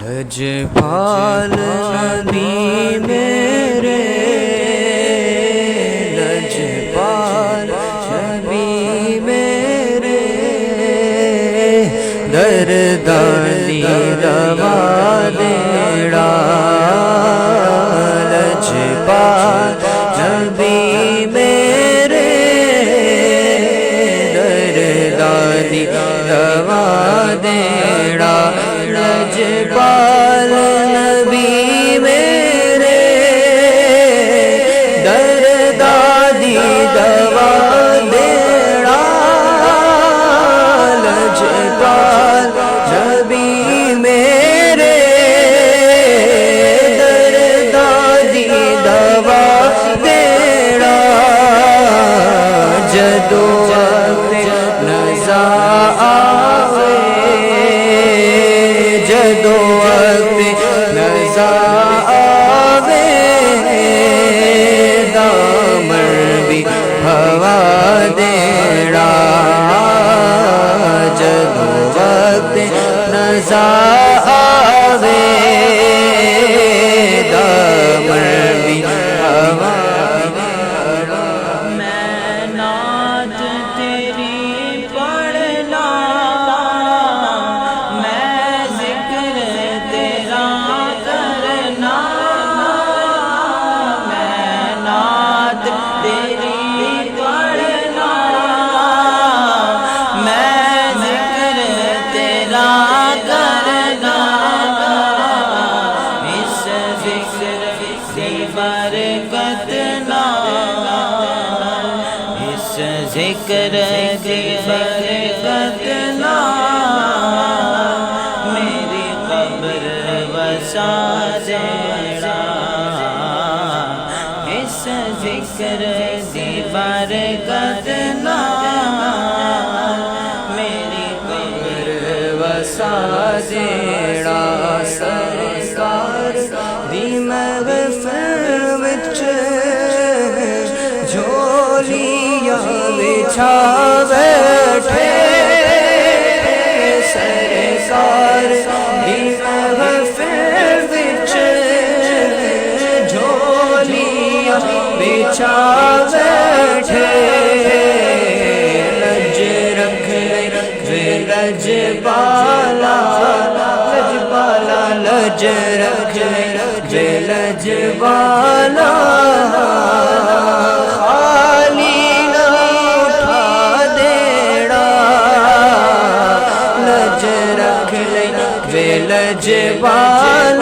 لجپال نبی میرے، لجپال نبی میرے، دردانی دوا دیڑا، لجپال نبی میرے، دردانی دوا دیڑا، لجپال نبی میرے، دردانی دوا دیڑا، لجپال نبی میرے، دردانی دوا دیڑا، جدو نزا آوے، جدو نزا آوے، دامن بھی ہوا دیڑا، جدو نزا آوے، دامن بھی ہوا دیڑا۔ میں نعت تیری پڑھنا، میں ذکر تیرا کرنا، میں نعت تیری پڑھنا، میں ذکر تیرا کرنا، اس ذکر کی برکت نہ، اس ذکر کی برکت نہ، میری قبر وسا دیڑا، اس ذکر کی برکت نہ، میری قبر وسا دیڑا، سرکار دی محفل وچ جھولیاں بچھا بیٹھے، سرکار دی محفل وچ جھولیاں بچھا بیٹھے، لج رکھ لجپالا، لجپالا لج رکھ لجپالا، خالی نہ اٹھا دیڑا، لج رکھ لجپالا،